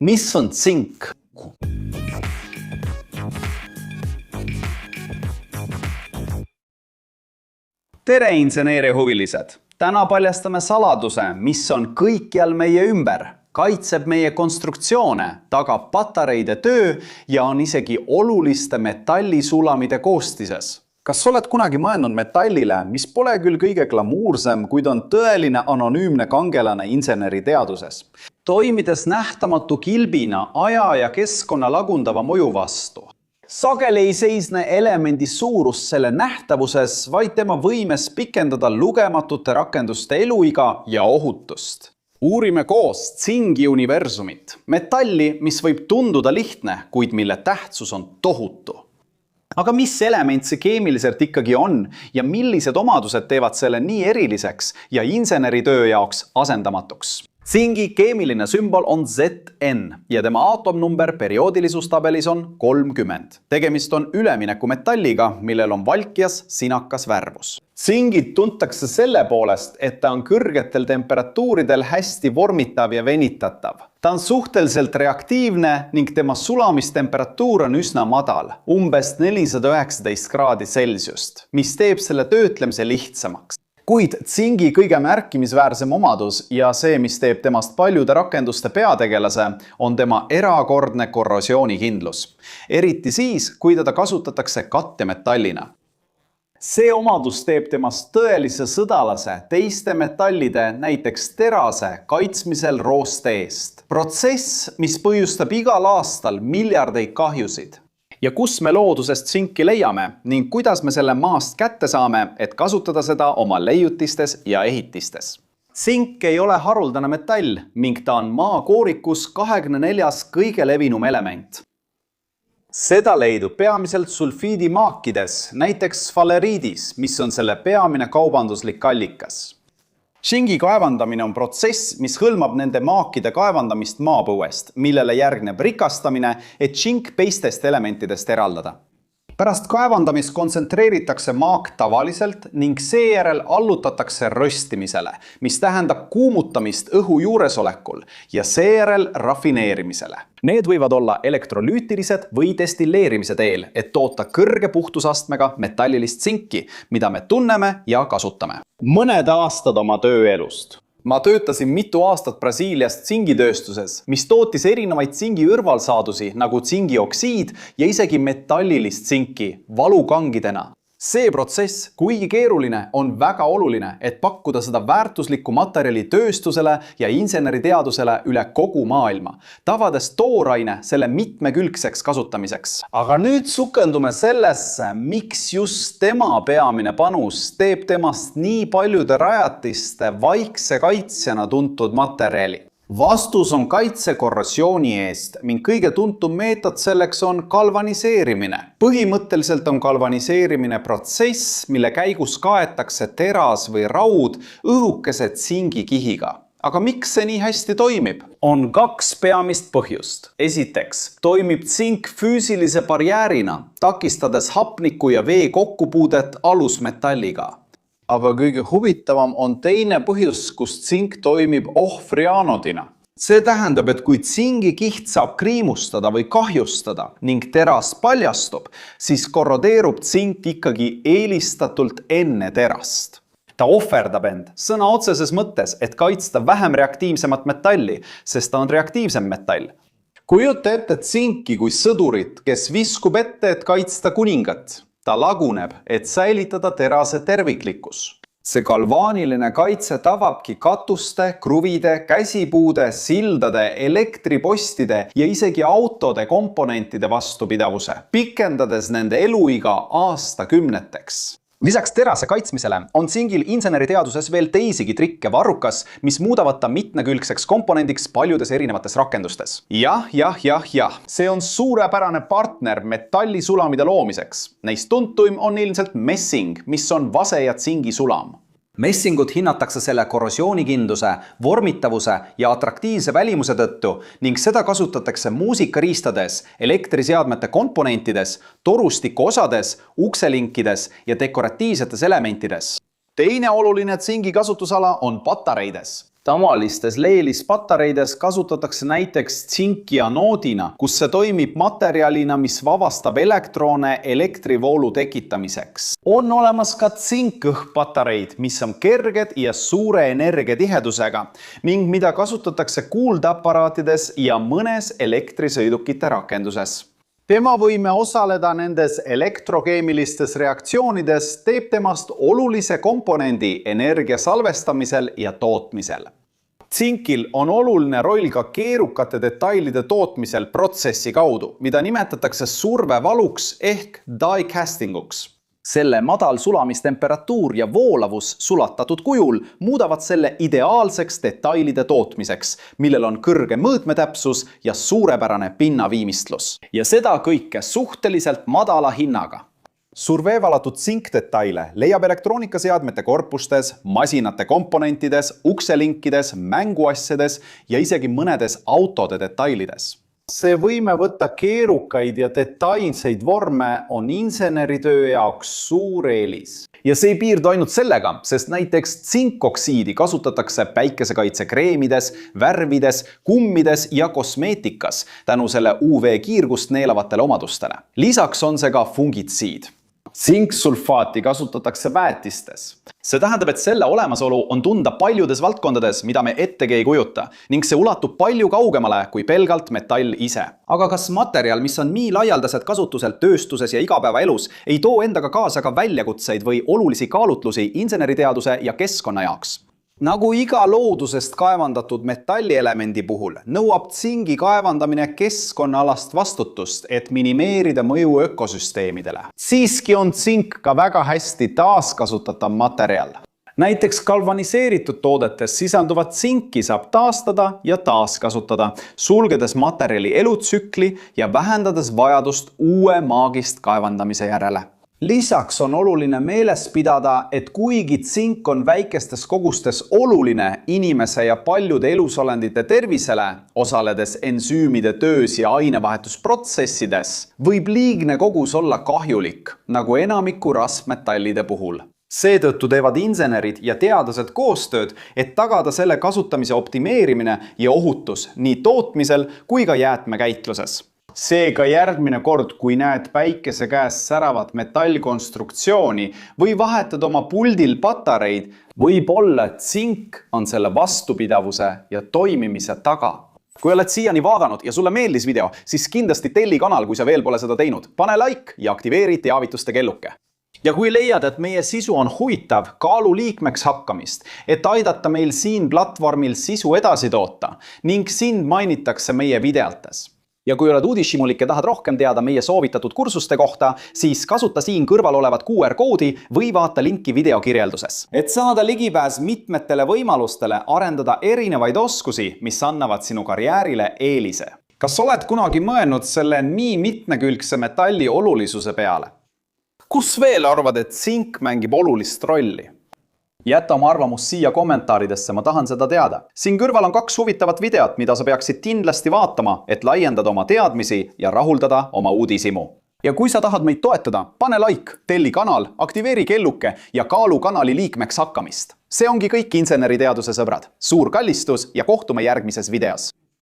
Mis on tsink? Tere inseneeriahuvilised! Täna paljastame saladuse, mis on kõikjal meie ümber, kaitseb meie konstruktsioone, tagab patareide töö ja on isegi oluliste metallisulamide koostises. Kas oled kunagi mõelnud metallile, mis pole küll kõige glamuursem, kuid on tõeline anonüümne kangelane inseneriteaduses? Toimides nähtamatu kilbina aja ja keskkonna lagundava mõju vastu. Sageli ei seisne elemendi suurus selle nähtavuses, vaid tema võimes pikendada lugematute rakenduste eluiga ja ohutust. Uurime koos tsingi universumit, metalli, mis võib tunduda lihtne, kuid mille tähtsus on tohutu. Aga mis element see keemiliselt ikkagi on ja millised omadused teevad selle nii eriliseks ja inseneritöö jaoks asendamatuks? Tsingi keemiline sümbol on Zn ja tema aatomnumber perioodilisusstabelis on 30. Tegemist on üleminekumetalliga, millel on valkjas sinakas värvus. Tsingit tuntakse selle poolest, et ta on kõrgetel temperatuuridel hästi vormitav ja venitatav. Ta on suhteliselt reaktiivne ning tema sulamistemperatuur on üsna madal, umbes 419 kraadi Celsiust, mis teeb selle töötlemise lihtsamaks. Kuid tsingi kõige märkimisväärsem omadus ja see, mis teeb temast paljude rakenduste peategelase, on tema erakordne korrosioonikindlus. Eriti siis, kui teda kasutatakse kattemetallina. See omadus teeb temast tõelise sõdalase teiste metallide, näiteks terase, kaitsmisel rooste eest. Protsess, mis põhjustab igal aastal miljardeid kahjusid. Ja kus me loodusest tsinki leiame ning kuidas me selle maast kätte saame, et kasutada seda oma leiutistes ja ehitistes. Tsink ei ole haruldane metall, ning ta on maakoorikus 24. kõige levinum element. Seda leidub peamiselt sulfiidimaakides, näiteks faleriidis, mis on selle peamine kaubanduslik allikas. Tsingi kaevandamine on protsess, mis hõlmab nende maakide kaevandamist maapõuest, millele järgneb rikastamine, et tsink teistest elementidest eraldada. Pärast kaevandamist kontsentreeritakse maak tavaliselt ning seejärel allutatakse röstimisele, mis tähendab kuumutamist õhu juuresolekul ja seejärel rafineerimisele. Need võivad olla elektrolüütilised või destilleerimise teel, et toota kõrge puhtusastmega metallilist tsinki, mida me tunneme ja kasutame. Mõned aastad oma tööelust. Ma töötasin mitu aastat Brasiilias tsingitööstuses, mis tootis erinevaid tsingi kõrvalsaadusi nagu tsingioksiid ja isegi metallilist tsinki valukangidena. See protsess, kuigi keeruline, on väga oluline, et pakkuda seda väärtuslikku materjali tööstusele ja inseneriteadusele üle kogu maailma, tavades tooraine selle mitmekülgseks kasutamiseks. Aga nüüd sukendume sellesse, miks just tema peamine panus teeb temast nii paljude rajatiste vaikse kaitsjana tuntud materjali. Vastus on kaitse korrosiooni eest ning kõige tuntum meetod selleks on galvaniseerimine. Põhimõtteliselt on galvaniseerimine protsess, mille käigus kaetakse teras või raud õhukese tsingikihiga. Aga miks see nii hästi toimib? On kaks peamist põhjust. Esiteks, toimib tsink füüsilise barjäärina, takistades hapniku ja vee kokkupuudet alusmetalliga. Aga kõige huvitavam on teine põhjus, kus tsink toimib ohvrianodina. See tähendab, et kui tsingi kiht saab kriimustada või kahjustada ning teras paljastub, siis korrodeerub tsink ikkagi eelistatult enne terast. Ta ohverdab end sõna otseses mõttes, et kaitsta vähem reaktiivsemat metalli, sest ta on reaktiivsem metall. Kujuta ette tsinki kui sõdurit, kes viskub ette, et kaitsta kuningat. Ta laguneb, et säilitada terase terviklikkus. See galvaaniline kaitse tababki katuste, kruvide, käsipuude, sildade, elektripostide ja isegi autode komponentide vastupidavuse, pikendades nende eluiga aastakümneteks. Lisaks terase kaitsmisele on tsingil inseneriteaduses veel teisigi trikke varrukas, mis muudavad ta mitmekülgseks komponendiks paljudes erinevates rakendustes. Jah, see on suurepärane partner metallisulamide loomiseks. Neist tuntuim on ilmselt messing, mis on vase ja tsingi sulam. Messingut hinnatakse selle korrosioonikindluse, vormitavuse ja atraktiivse välimuse tõttu ning seda kasutatakse muusikariistades, elektriseadmete komponentides, torustiku osades, ukselinkides ja dekoratiivsetes elementides. Teine oluline tsingi kasutusala on patareides. Tavalistes leelispatareides kasutatakse näiteks tsinki anoodina, kus see toimib materjalina, mis vabastab elektrone elektrivoolu tekitamiseks. On olemas ka tsinkõhkpatareid, mis on kerged ja suure energiatihedusega ning mida kasutatakse kuuldeaparaatides ja mõnes elektrisõidukite rakenduses. Tema võime osaleda nendes elektrokeemilistes reaktsioonides teeb temast olulise komponendi energia salvestamisel ja tootmisel. Tsinkil on oluline roll ka keerukate detailide tootmisel protsessi kaudu, mida nimetatakse survevaluks ehk die castinguks. Selle madal sulamistemperatuur ja voolavus sulatatud kujul muudavad selle ideaalseks detailide tootmiseks, millel on kõrge mõõtmetäpsus ja suurepärane pinnaviimistlus. Ja seda kõike suhteliselt madala hinnaga. Surveevalatud tsinkdetaile leiab elektroonikaseadmete korpustes, masinate komponentides, ukselinkides, mänguasjades ja isegi mõnedes autode detailides. See võime võtta keerukaid ja detailseid vorme on inseneritöö jaoks suur eelis. Ja see ei piirdu ainult sellega, sest näiteks tsinkoksiidi kasutatakse päikesekaitsekreemides, värvides, kummides ja kosmeetikas tänu selle UV-kiirgust neelavatele omadustele. Lisaks on see ka fungitsiid. Tsinksulfaati kasutatakse väetistes. See tähendab, et selle olemasolu on tunda paljudes valdkondades, mida me ettegi ei kujuta, ning see ulatub palju kaugemale kui pelgalt metall ise. Aga kas materjal, mis on nii laialdaselt kasutuselt tööstuses ja igapäevaelus, ei too endaga kaasa ka väljakutseid või olulisi kaalutlusi inseneriteaduse ja keskkonna jaoks? Nagu iga loodusest kaevandatud metallielemendi puhul, nõuab tsingi kaevandamine keskkonnaalast vastutust, et minimeerida mõju ökosüsteemidele. Siiski on tsink ka väga hästi taaskasutatav materjal. Näiteks galvaniseeritud toodetes sisanduvat tsinki saab taastada ja taaskasutada, sulgedes materjali elutsükli ja vähendades vajadust uue maagist kaevandamise järele. Lisaks on oluline meeles pidada, et kuigi tsink on väikestes kogustes oluline inimese ja paljude elusolendite tervisele, osaledes ensüümide töös ja ainevahetusprotsessides, võib liigne kogus olla kahjulik, nagu enamiku rasvmetallide puhul. Seetõttu teevad insenerid ja teadlased koostööd, et tagada selle kasutamise optimeerimine ja ohutus nii tootmisel kui ka jäätmekäitluses. Seega järgmine kord, kui näed päikese käes säravat metallkonstruktsiooni või vahetad oma puldil patareid, võib olla, et tsink on selle vastupidavuse ja toimimise taga. Kui oled siiani vaadanud ja sulle meeldis video, siis kindlasti telli kanal, kui sa veel pole seda teinud. Pane like ja aktiveeri teavituste kelluke. Ja kui leiad, et meie sisu on huvitav, kaalu liikmeks hakkamist, et aidata meil siin platvormil sisu edasi toota ning sind mainitakse meie videotes. Ja kui oled uudishimulik ja tahad rohkem teada meie soovitatud kursuste kohta, siis kasuta siin kõrval olevat QR-koodi või vaata linki video kirjelduses. Et saada ligipääs mitmetele võimalustele arendada erinevaid oskusi, mis annavad sinu karjäärile eelise. Kas oled kunagi mõelnud selle nii mitmekülgse metalli olulisuse peale? Kus veel arvad, et tsink mängib olulist rolli? Jäta oma arvamus siia kommentaaridesse, ma tahan seda teada. Siin kõrval on 2 huvitavat videot, mida sa peaksid kindlasti vaatama, et laiendada oma teadmisi ja rahuldada oma uudishimu. Ja kui sa tahad meid toetada, pane like, telli kanal, aktiveeri kelluke ja kaalu kanali liikmeks hakkamist. See ongi kõik inseneriteaduse sõbrad. Suur kallistus ja kohtume järgmises videos.